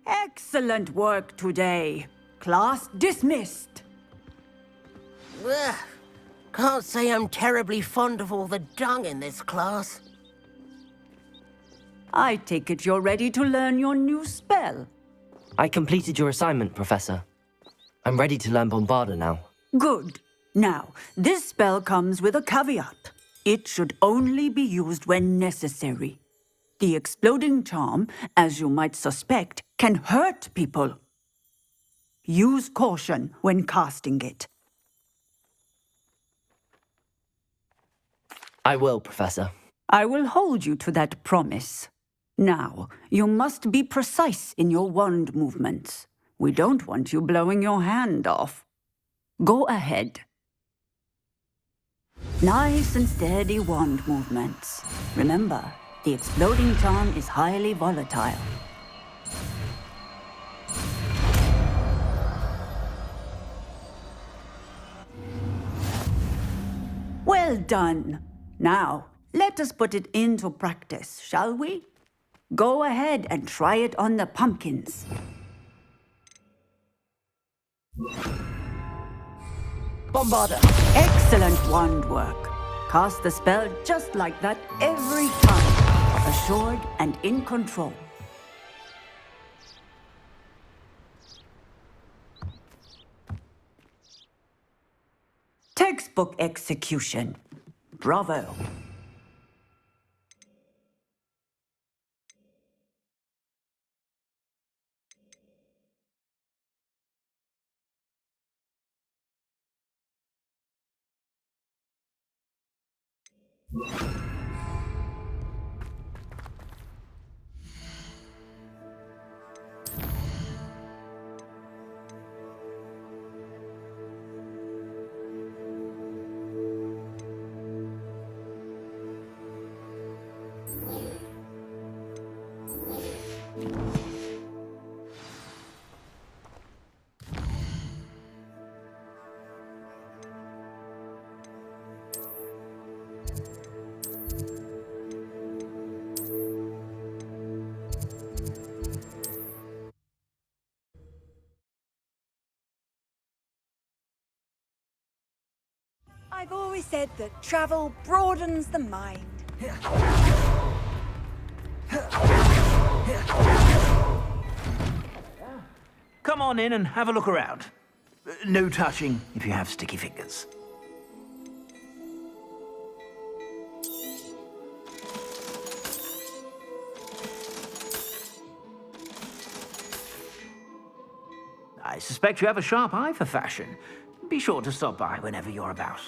Excellent work today. Class dismissed. Ugh. Can't say I'm terribly fond of all the dung in this class. I take it you're ready to learn your new spell. I completed your assignment, Professor. I'm ready to learn Bombarda now. Good. Now, this spell comes with a caveat. It should only be used when necessary. The exploding charm, as you might suspect, can hurt people. Use caution when casting it. I will, Professor. I will hold you to that promise. Now, you must be precise in your wand movements. We don't want you blowing your hand off. Go ahead. Nice and steady wand movements. Remember, the exploding charm is highly volatile. Well done. Now, let us put it into practice, shall we? Go ahead and try it on the pumpkins. Bombarda! Excellent wand work. Cast the spell just like that every time. Assured and in control. Textbook execution. Bravo. I've always said that travel broadens the mind. Come on in and have a look around. No touching if you have sticky fingers. I suspect you have a sharp eye for fashion. Be sure to stop by whenever you're about.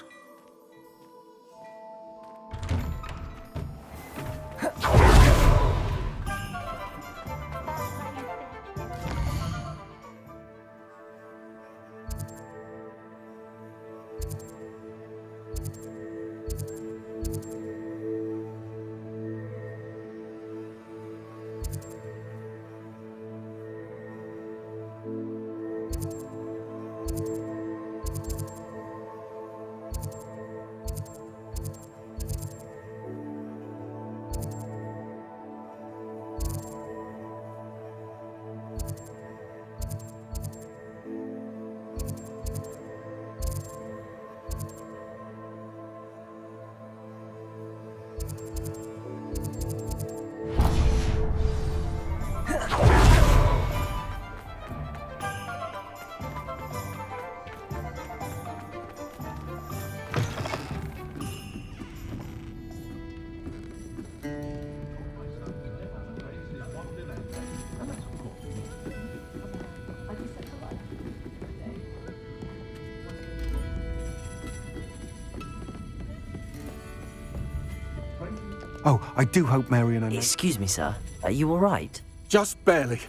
Oh, I do hope Marion and... Excuse me, sir. Are you all right? Just barely.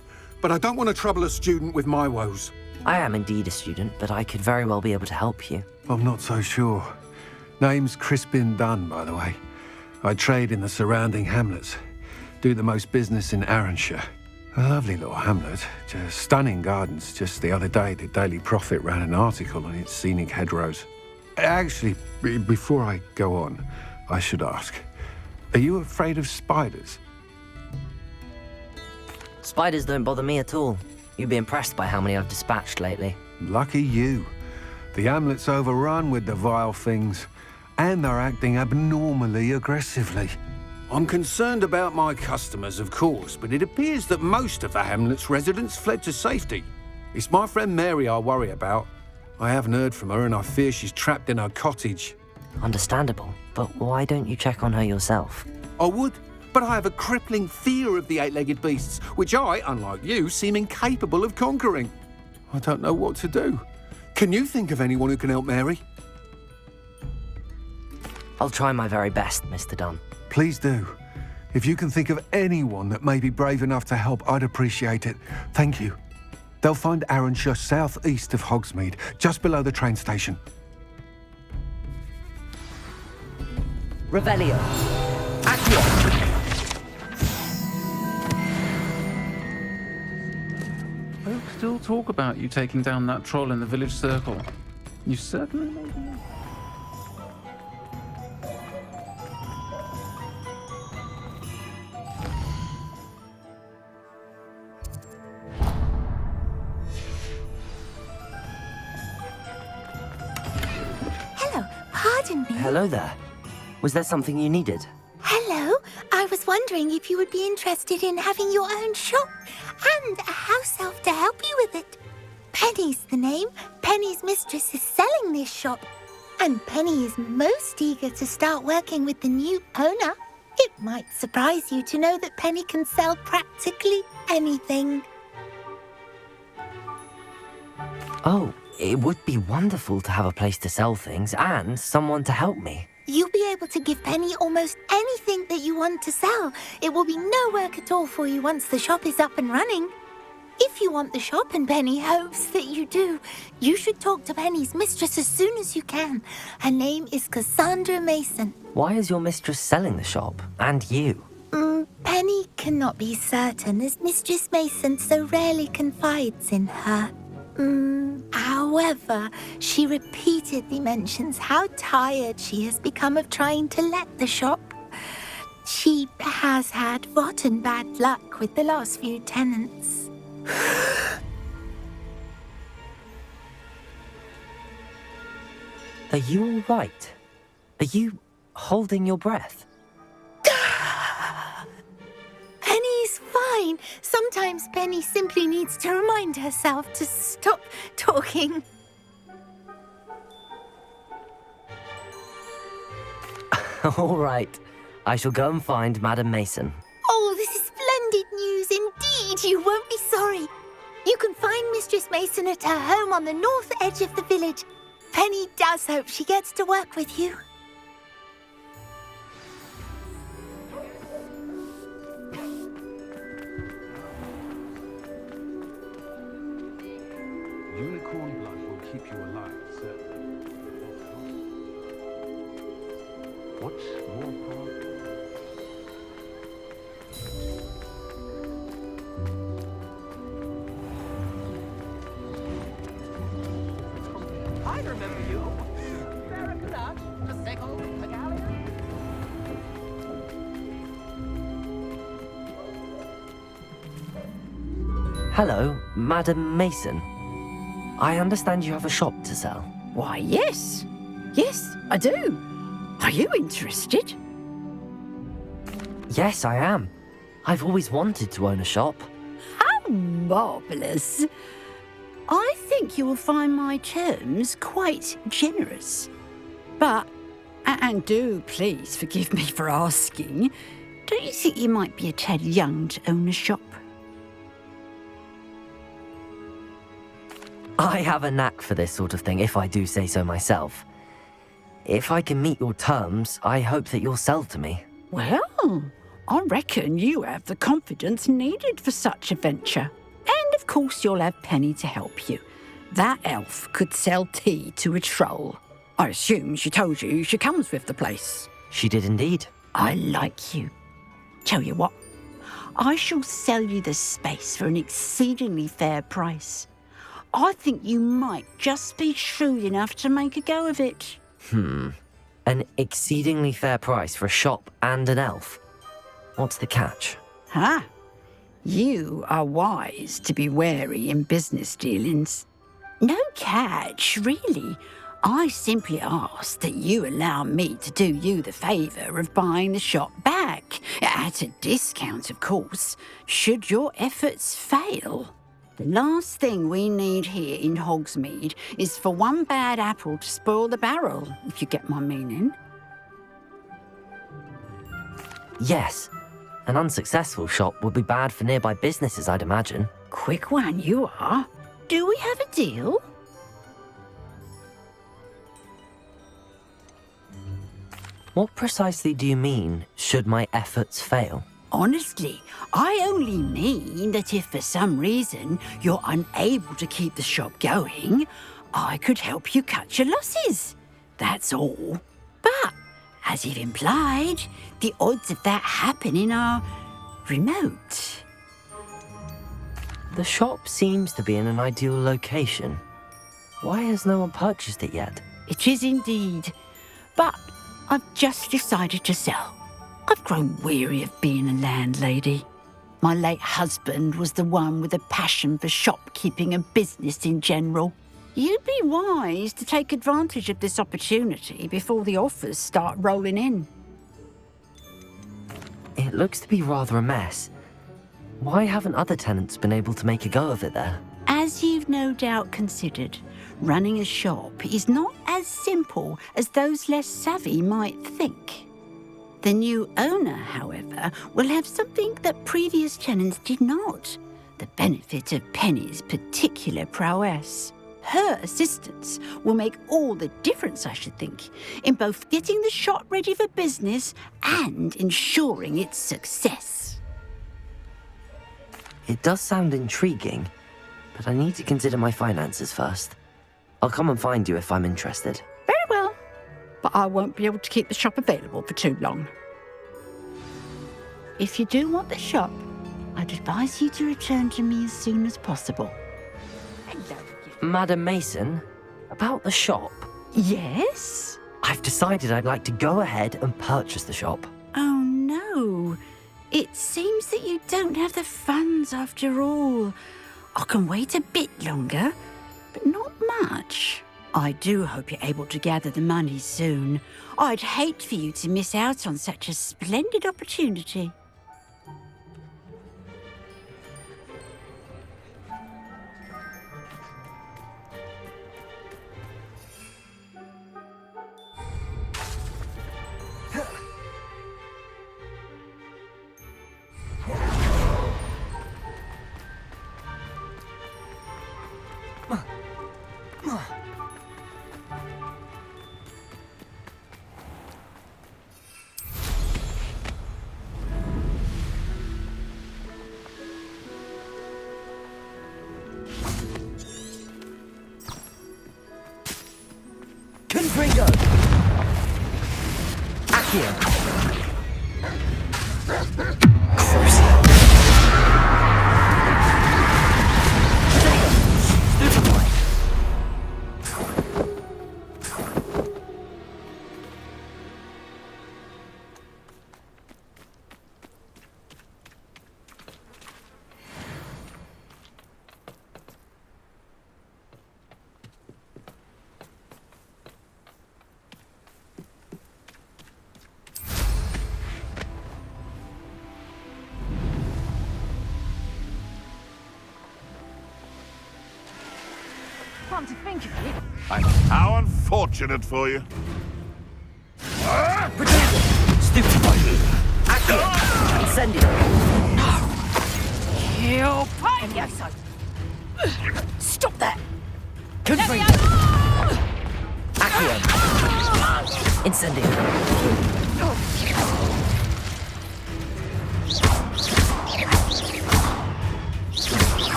But I don't want to trouble a student with my woes. I am indeed a student, but I could very well be able to help you. I'm not so sure. Name's Crispin Dunn, by the way. I trade in the surrounding hamlets. Do the most business in Arranshire. A lovely little hamlet. Just stunning gardens. Just the other day, the Daily Prophet ran an article on its scenic hedgerows. Actually, before I go on, I should ask, are you afraid of spiders? Spiders don't bother me at all. You'd be impressed by how many I've dispatched lately. Lucky you. The hamlet's overrun with the vile things, and they're acting abnormally aggressively. I'm concerned about my customers, of course, but it appears that most of the hamlet's residents fled to safety. It's my friend Mary I worry about. I haven't heard from her, and I fear she's trapped in her cottage. Understandable, but why don't you check on her yourself? I would, but I have a crippling fear of the eight-legged beasts, which I, unlike you, seem incapable of conquering. I don't know what to do. Can you think of anyone who can help Mary? I'll try my very best, Mr. Dunn. Please do. If you can think of anyone that may be brave enough to help, I'd appreciate it. Thank you. They'll find Arranshire southeast of Hogsmeade, just below the train station. Revelio. Accio. Folk still talk about you taking down that troll in the village circle. You certainly made me. Hello, pardon me. Hello there. Was there something you needed? Hello, I was wondering if you would be interested in having your own shop and a house elf to help you with it. Penny's the name. Penny's mistress is selling this shop, and Penny is most eager to start working with the new owner. It might surprise you to know that Penny can sell practically anything. Oh, it would be wonderful to have a place to sell things and someone to help me. You'll be able to give Penny almost anything that you want to sell. It will be no work at all for you once the shop is up and running. If you want the shop, and Penny hopes that you do, you should talk to Penny's mistress as soon as you can. Her name is Cassandra Mason. Why is your mistress selling the shop? And you? Penny cannot be certain, as Mistress Mason so rarely confides in her. However, she repeatedly mentions how tired she has become of trying to let the shop. She has had rotten bad luck with the last few tenants. Are you all right? Are you holding your breath? Penny's fine. Sometimes Penny simply needs to remind herself to stop talking. All right. I shall go and find Madam Mason. Oh, this is splendid news indeed. You won't be sorry. You can find Mistress Mason at her home on the north edge of the village. Penny does hope she gets to work with you. Unicorn blood will keep you alive, certainly. What's more powerful? I remember you. Hello, Madam Mason. I understand you have a shop to sell. Why, yes. Yes, I do. Are you interested? Yes, I am. I've always wanted to own a shop. How marvellous. I think you will find my terms quite generous. But, and do please forgive me for asking, don't you think you might be a tad young to own a shop? I have a knack for this sort of thing, if I do say so myself. If I can meet your terms, I hope that you'll sell to me. Well, I reckon you have the confidence needed for such a venture. And of course you'll have Penny to help you. That elf could sell tea to a troll. I assume she told you she comes with the place. She did indeed. I like you. Tell you what, I shall sell you the space for an exceedingly fair price. I think you might just be shrewd enough to make a go of it. An exceedingly fair price for a shop and an elf. What's the catch? Ha! You are wise to be wary in business dealings. No catch, really. I simply ask that you allow me to do you the favour of buying the shop back, at a discount, of course, should your efforts fail. The last thing we need here in Hogsmeade is for one bad apple to spoil the barrel, if you get my meaning. Yes. An unsuccessful shop would be bad for nearby businesses, I'd imagine. Quick one you are. Do we have a deal? What precisely do you mean, should my efforts fail? Honestly, I only mean that if for some reason you're unable to keep the shop going, I could help you cut your losses. That's all. But, as you've implied, the odds of that happening are remote. The shop seems to be in an ideal location. Why has no one purchased it yet? It is indeed. But I've just decided to sell. I've grown weary of being a landlady. My late husband was the one with a passion for shopkeeping and business in general. You'd be wise to take advantage of this opportunity before the offers start rolling in. It looks to be rather a mess. Why haven't other tenants been able to make a go of it there? As you've no doubt considered, running a shop is not as simple as those less savvy might think. The new owner, however, will have something that previous tenants did not, the benefit of Penny's particular prowess. Her assistance will make all the difference, I should think, in both getting the shop ready for business and ensuring its success. It does sound intriguing, but I need to consider my finances first. I'll come and find you if I'm interested. Very well, but I won't be able to keep the shop available for too long. If you do want the shop, I'd advise you to return to me as soon as possible. Hello. Madam Mason, about the shop. Yes? I've decided I'd like to go ahead and purchase the shop. Oh no. It seems that you don't have the funds after all. I can wait a bit longer, but not much. I do hope you're able to gather the money soon. I'd hate for you to miss out on such a splendid opportunity. Confringo! Accio! Crucio! Stupefy! Come to think of it. How unfortunate for you. Protego! Stupefy! Accio! Incendio! Kill Levioso! Stop that! Confringo! Accio! Incendio!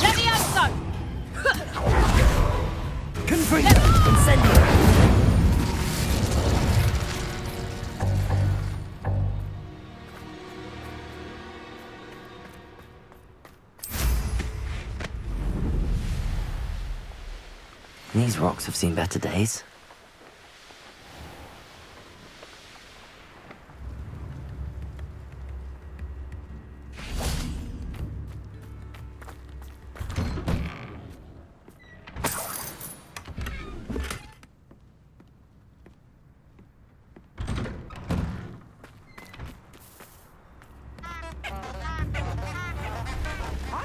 Levioso! These rocks have seen better days.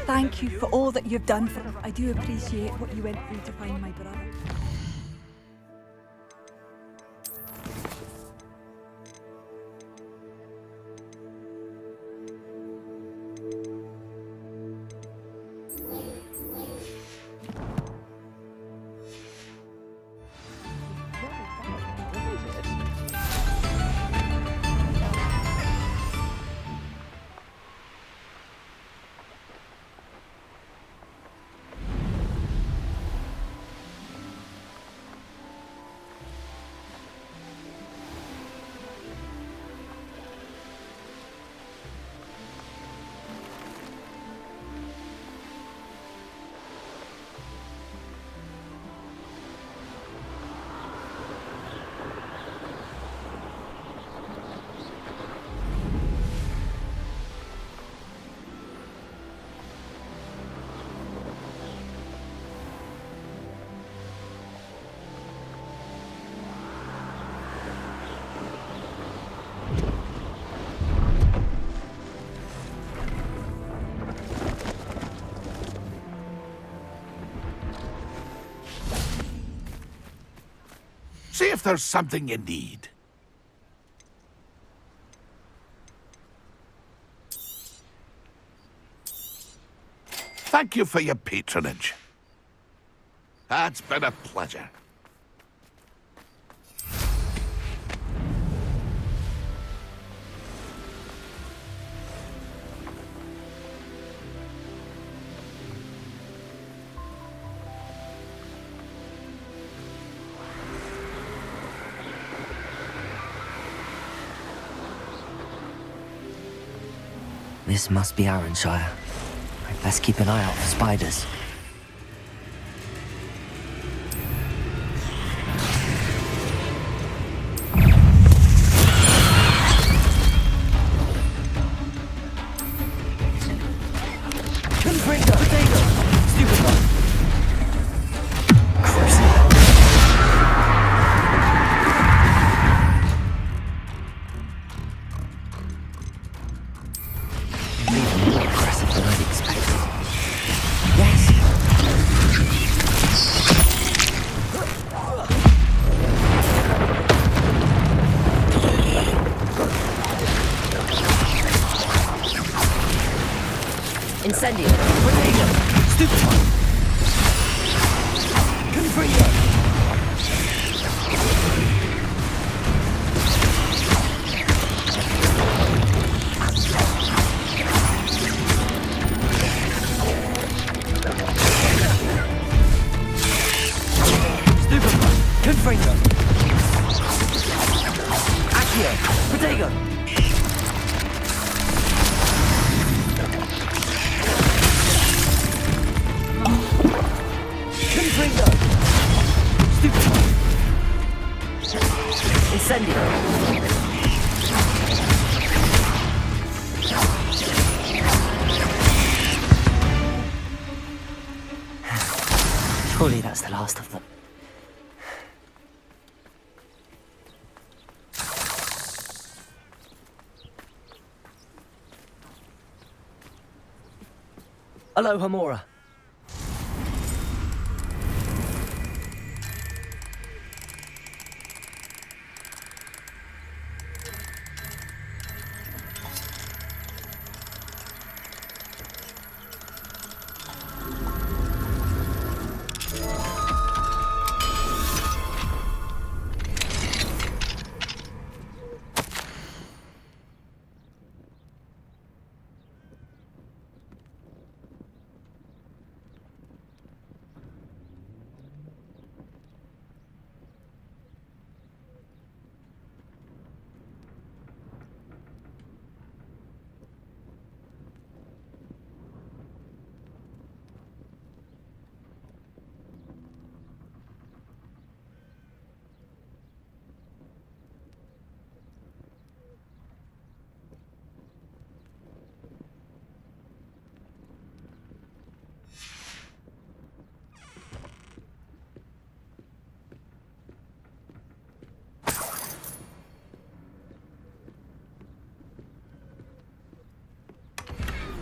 Thank you for all that you've done for us. I do appreciate what you went through to find my brother. See if there's something you need. Thank you for your patronage. It's been a pleasure. This must be Arrenshire. I'd best keep an eye out for spiders. Confringo! Protego! Stupefy! Incendio! Protego! Stupefy! Confringo! Stupefy! Confringo! Accio! Protego! Confringo! Stupefy! Incendio! Surely that's the last of them. Alohomora!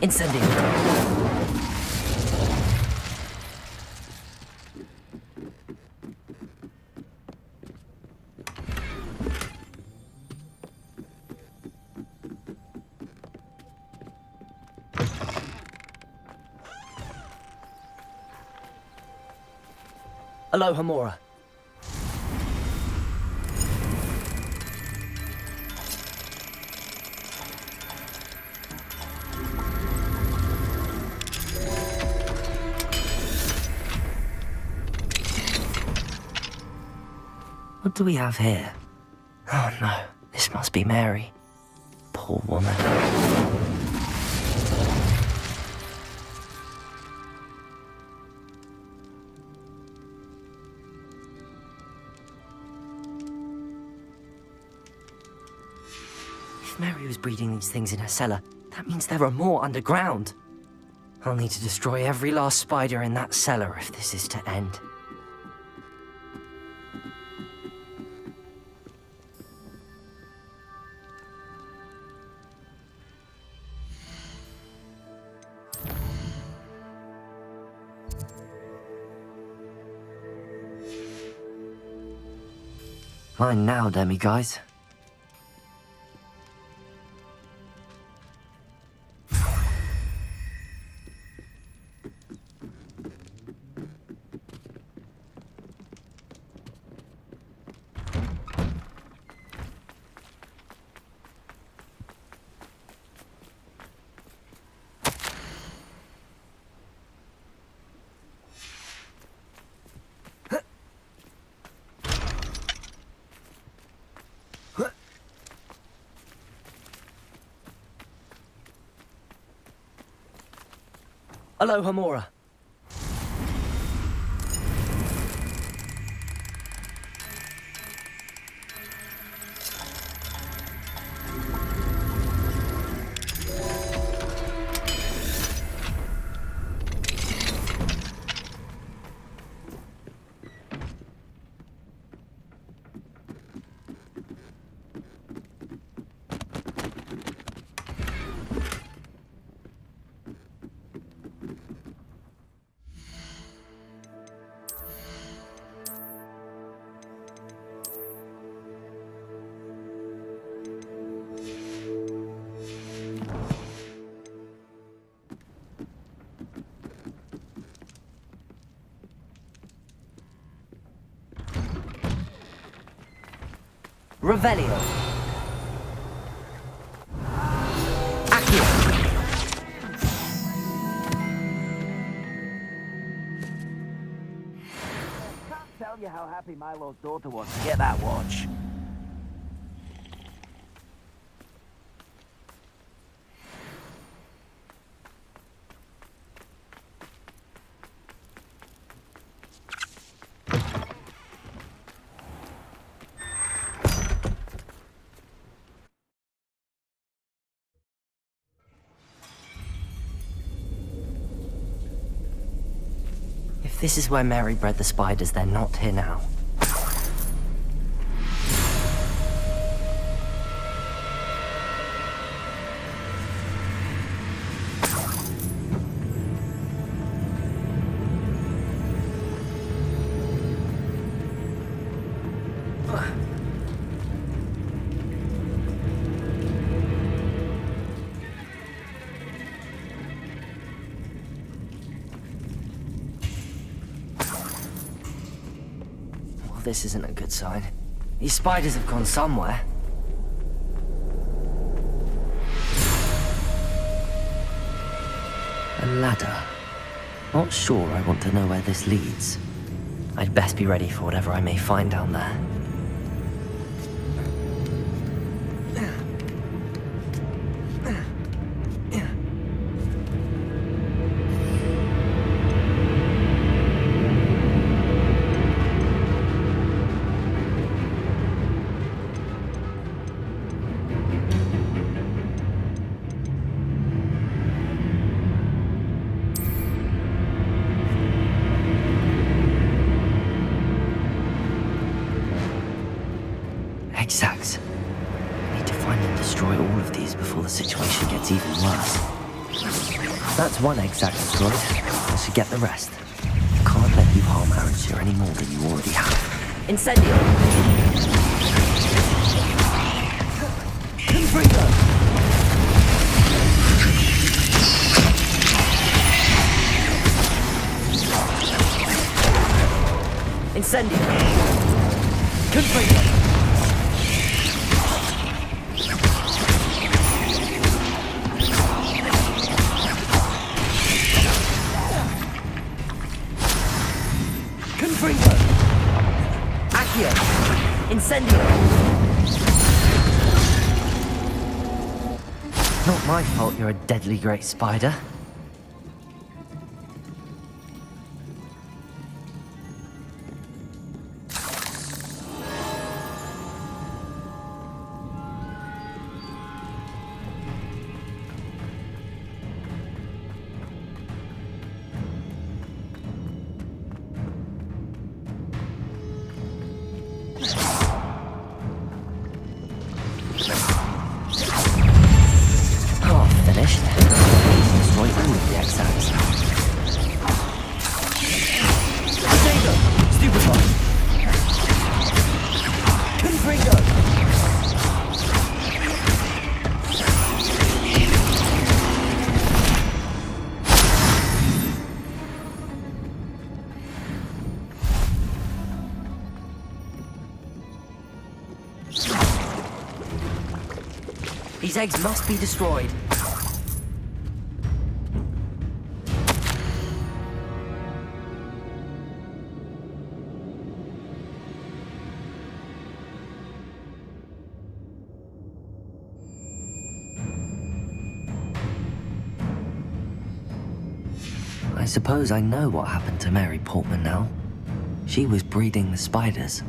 Incendio. Alohomora. What do we have here? Oh no, this must be Mary. Poor woman. If Mary was breeding these things in her cellar, that means there are more underground. I'll need to destroy every last spider in that cellar if this is to end. Fine now, demi-guys. Alohomora. Revelio. Accio. Can't tell you how happy Milo's daughter was to get that watch. If this is where Mary bred the spiders, they're not here now. This isn't a good sign. These spiders have gone somewhere. A ladder. Not sure I want to know where this leads. I'd best be ready for whatever I may find down there. Exact. I need to find and destroy all of these before the situation gets even worse. That's one egg sac destroyed. I should get the rest. Can't let you harm Arresto any more than you already have. Incendio! Confringo! Incendio! Confringo! Confringo! Accio! Incendio! Not my fault you're a deadly great spider. These eggs must be destroyed. I suppose I know what happened to Mary Portman now. She was breeding the spiders.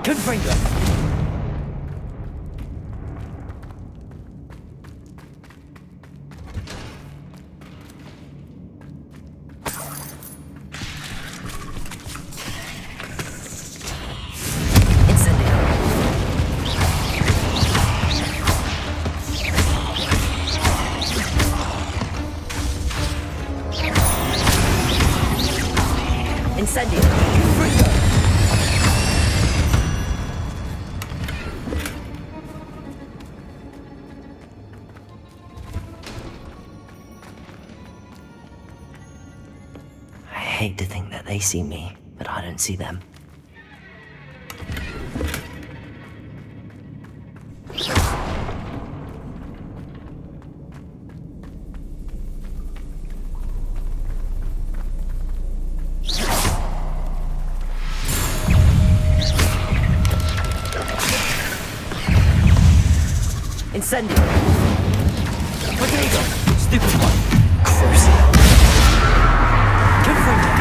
Confringo! Incendio! Confringo! I hate to think that they see me, but I don't see them. Incendio! Protego! Stupefy! Crucio! Confringo!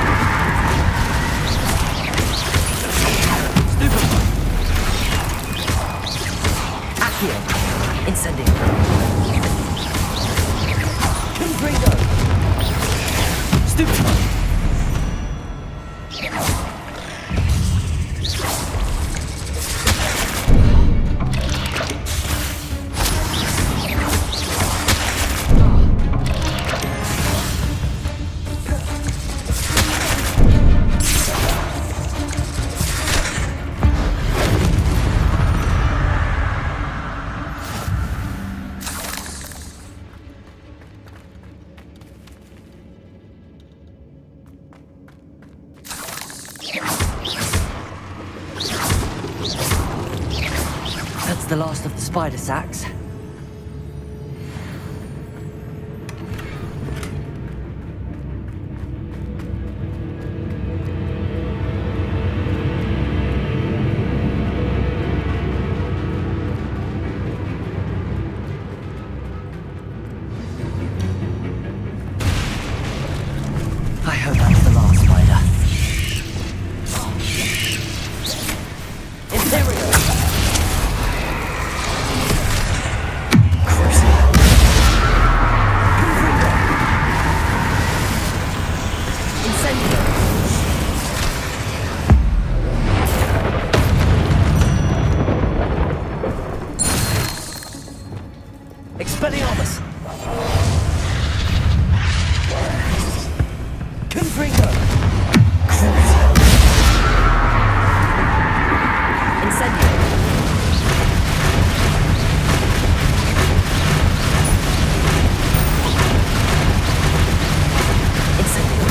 Stupefy! Accio! Incendio! Confringo! Stupefy! The last of the spider sacks. I hope that's the last spider. Imperio! Crucio! Confringo! Incendio! Expelliarmus! Confringo! Crucio! Incendio! Incendio!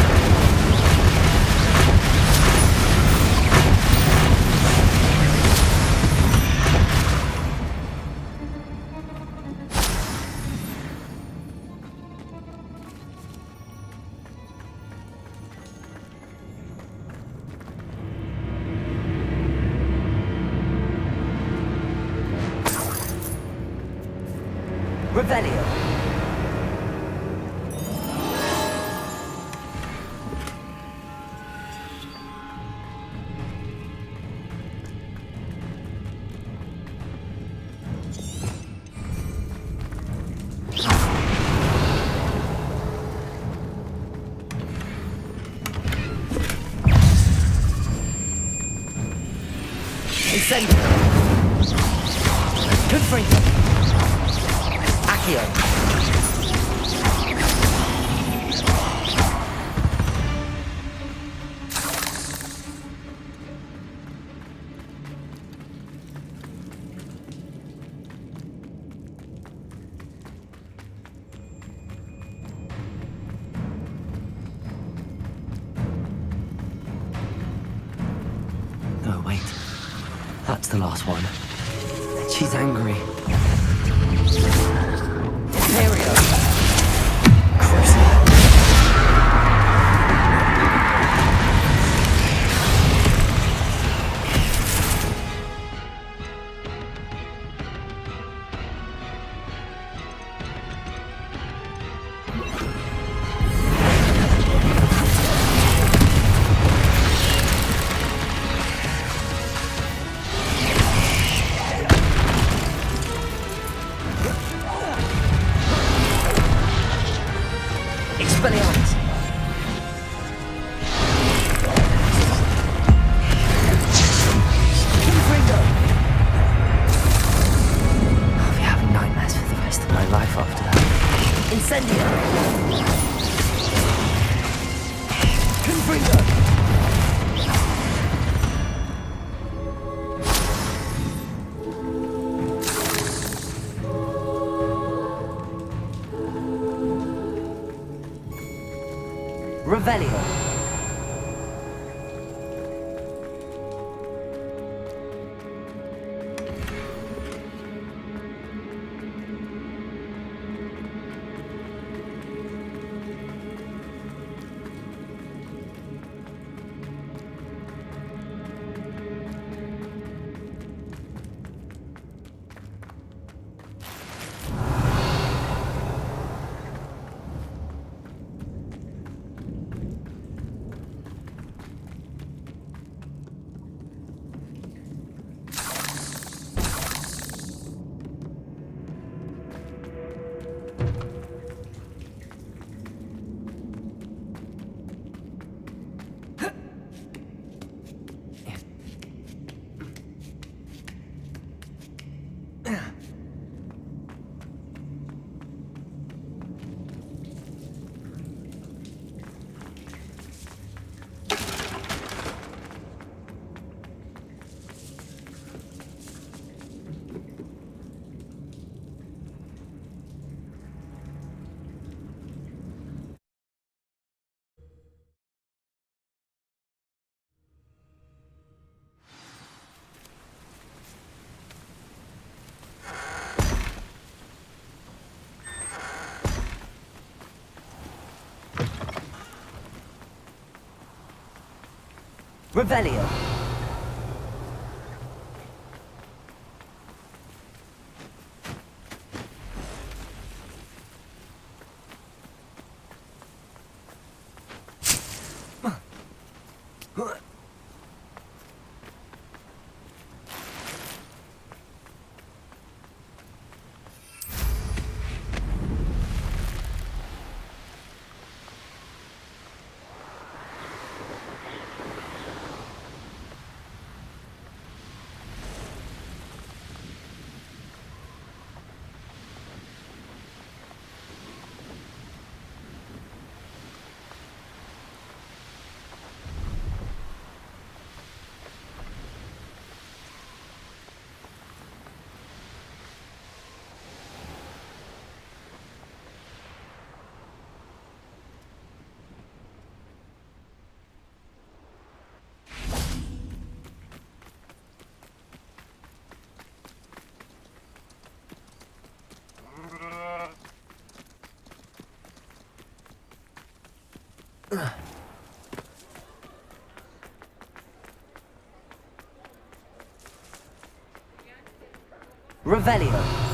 Revelio. Descendo. Confringo. Accio. Oh, wait. That's the last one. She's angry. Imperio. Crucio. Expelliarmus. Confringo. I'll be having nightmares for the rest of my life after that. Incendio. Confringo. Revelio. Revelio. Revelio.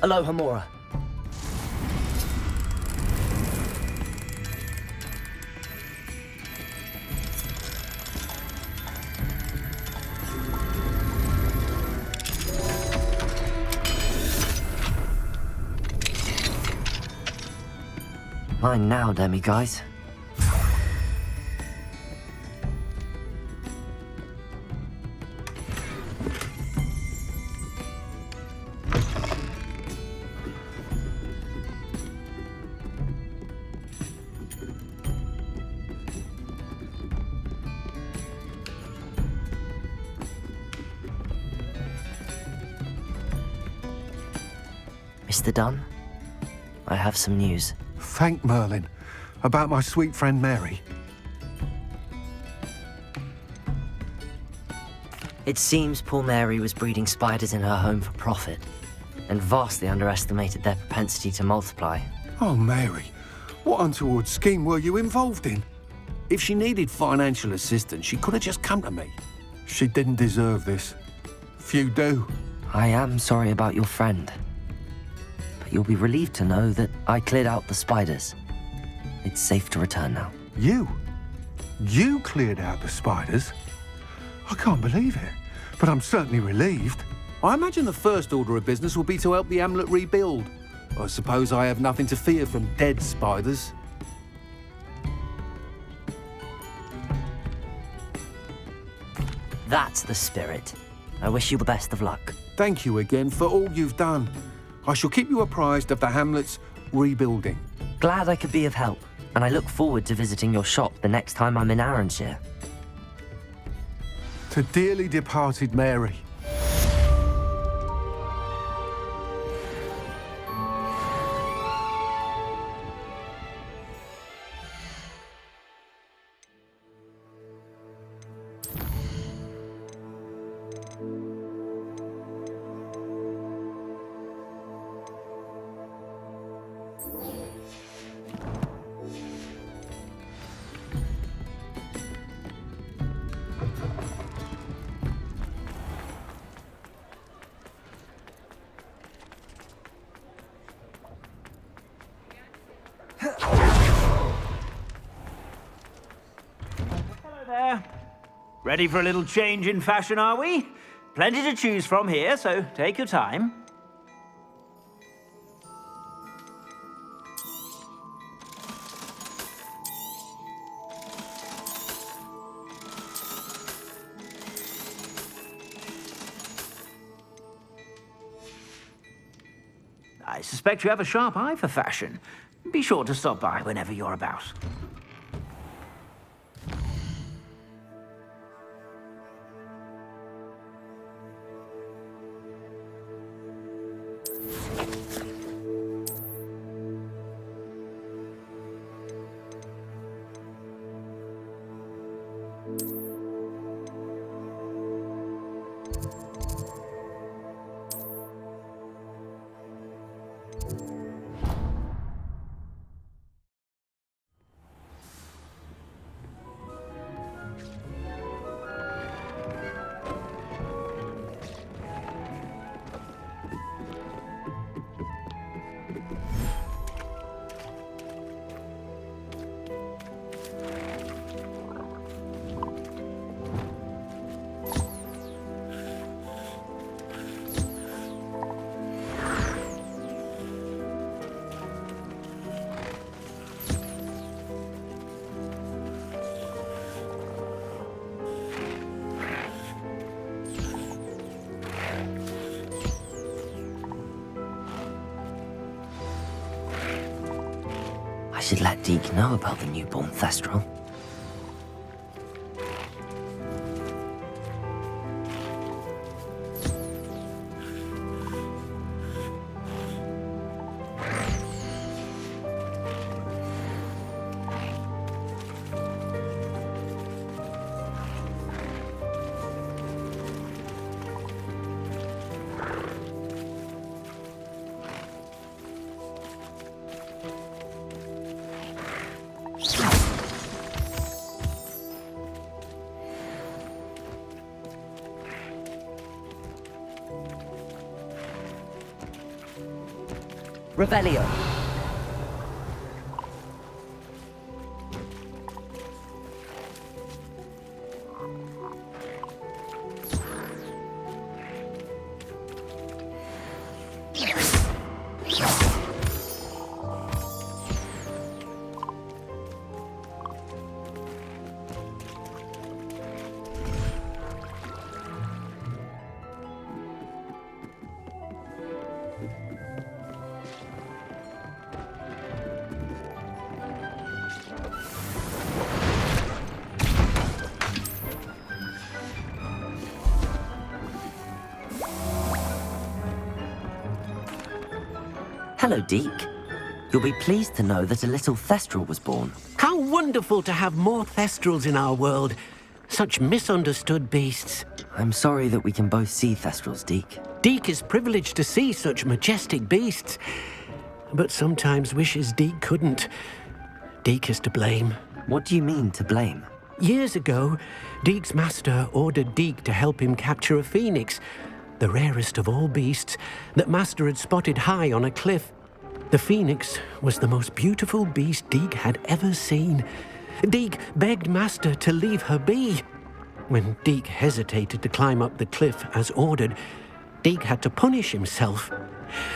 Alohomora. Mine now, demi-guys. Mr. Dunn, I have some news. Thank Merlin. About my sweet friend Mary. It seems poor Mary was breeding spiders in her home for profit, and vastly underestimated their propensity to multiply. Oh, Mary. What untoward scheme were you involved in? If she needed financial assistance, she could have just come to me. She didn't deserve this. Few do. I am sorry about your friend. But you'll be relieved to know that I cleared out the spiders. It's safe to return now. You? You cleared out the spiders? I can't believe it, but I'm certainly relieved. I imagine the first order of business will be to help the amulet rebuild. I suppose I have nothing to fear from dead spiders. That's the spirit. I wish you the best of luck. Thank you again for all you've done. I shall keep you apprised of the hamlet's rebuilding. Glad I could be of help, and I look forward to visiting your shop the next time I'm in Arrowshire. To dearly departed Mary. Ready for a little change in fashion, are we? Plenty to choose from here, so take your time. I suspect you have a sharp eye for fashion. Be sure to stop by whenever you're about. I should let Deke know about the newborn Thestral. Revelio. Hello, Deke. You'll be pleased to know that a little Thestral was born. How wonderful to have more Thestrals in our world. Such misunderstood beasts. I'm sorry that we can both see Thestrals, Deke. Deke is privileged to see such majestic beasts, but sometimes wishes Deke couldn't. Deke is to blame. What do you mean, to blame? Years ago, Deke's master ordered Deke to help him capture a phoenix, the rarest of all beasts, that master had spotted high on a cliff. The phoenix was the most beautiful beast Deke had ever seen. Deke begged master to leave her be. When Deke hesitated to climb up the cliff as ordered, Deke had to punish himself.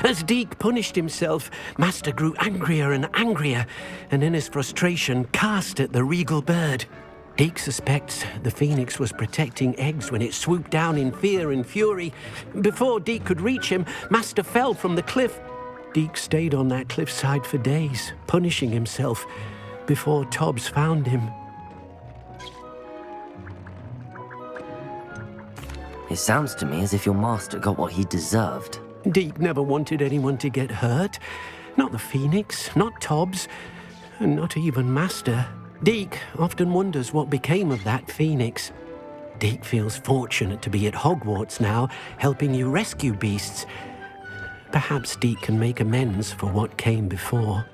As Deke punished himself, master grew angrier and angrier, and in his frustration cast at the regal bird. Deke suspects the phoenix was protecting eggs when it swooped down in fear and fury. Before Deke could reach him, master fell from the cliff. Deke stayed on that cliffside for days, punishing himself, before Tobbs found him. It sounds to me as if your master got what he deserved. Deke never wanted anyone to get hurt. Not the phoenix, not Tobbs, and not even master. Deke often wonders what became of that phoenix. Deke feels fortunate to be at Hogwarts now, helping you rescue beasts. Perhaps Deke can make amends for what came before.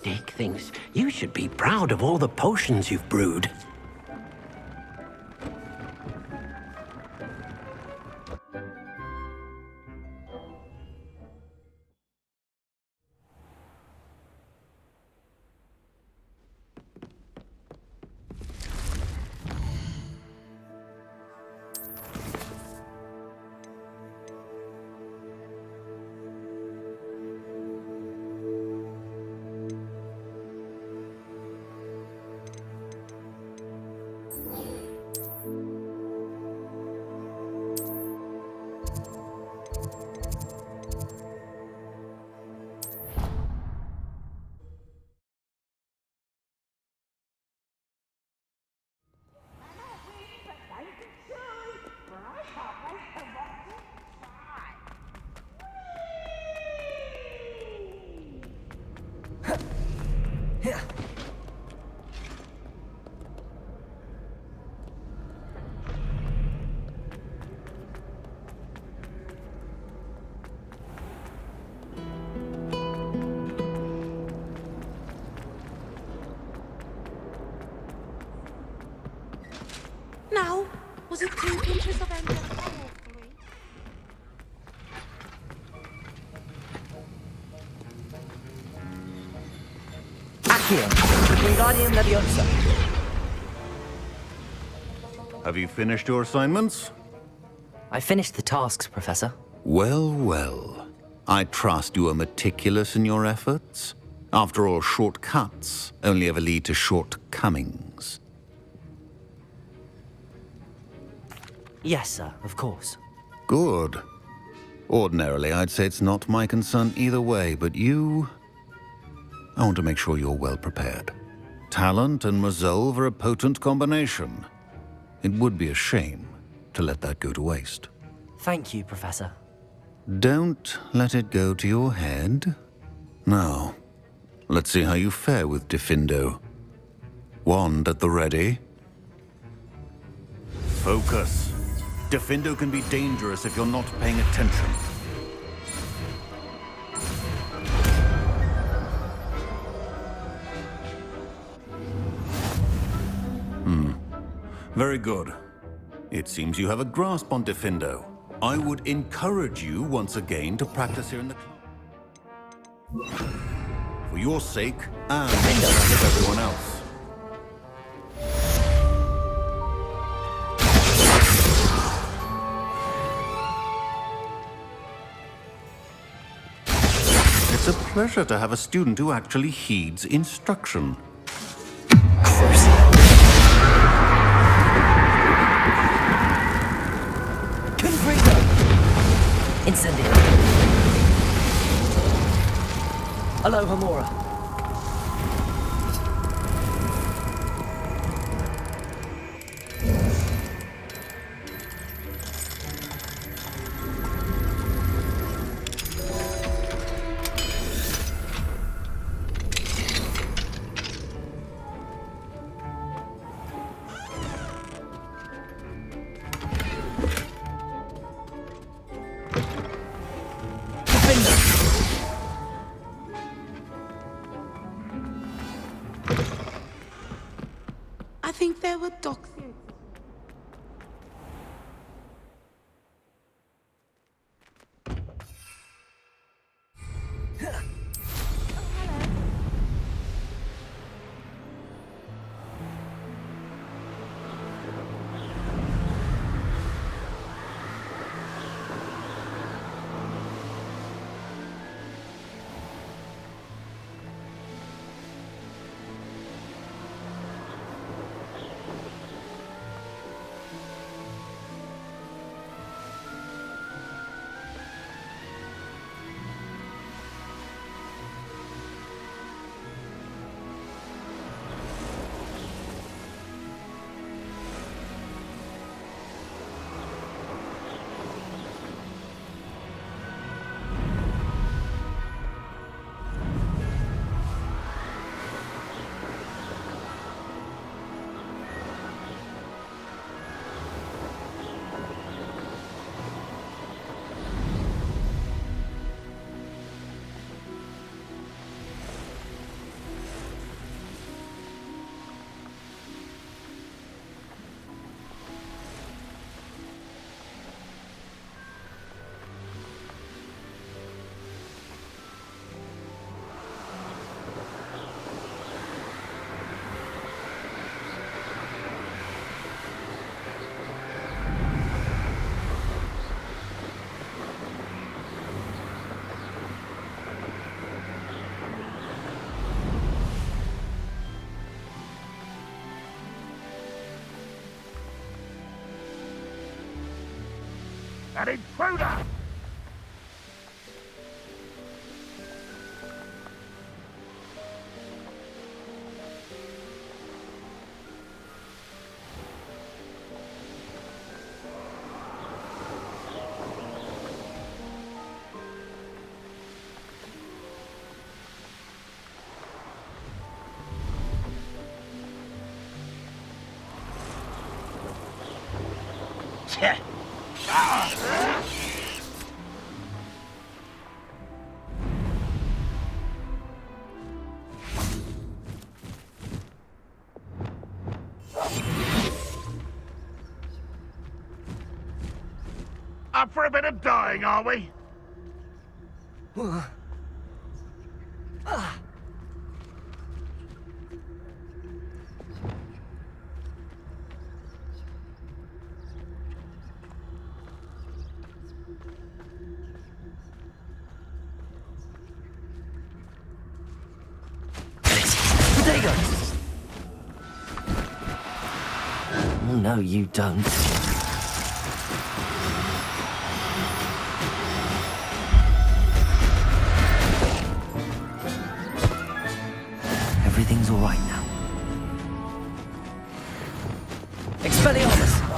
Deke thinks you should be proud of all the potions you've brewed. Now, was it 2 pinches of anger or 3? Accio, Winguardium Leviosa. Have you finished your assignments? I finished the tasks, Professor. Well, well. I trust you are meticulous in your efforts. After all, shortcuts only ever lead to shortcomings. Yes, sir, of course. Good. Ordinarily, I'd say it's not my concern either way, but you... I want to make sure you're well prepared. Talent and resolve are a potent combination. It would be a shame to let that go to waste. Thank you, Professor. Don't let it go to your head. Now, let's see how you fare with Descendo. Wand at the ready. Focus. Descendo can be dangerous if you're not paying attention. Very good. It seems you have a grasp on Descendo. I would encourage you once again to practice here in the club. For your sake and that of everyone else. It's a pleasure to have a student who actually heeds instruction. Confringo! Incendio! Alohomora! I think there were dogs. An intruder! Up for a bit of dying, are we? Protego! Oh, no, you don't. Everything's all right now. Expelliarmus!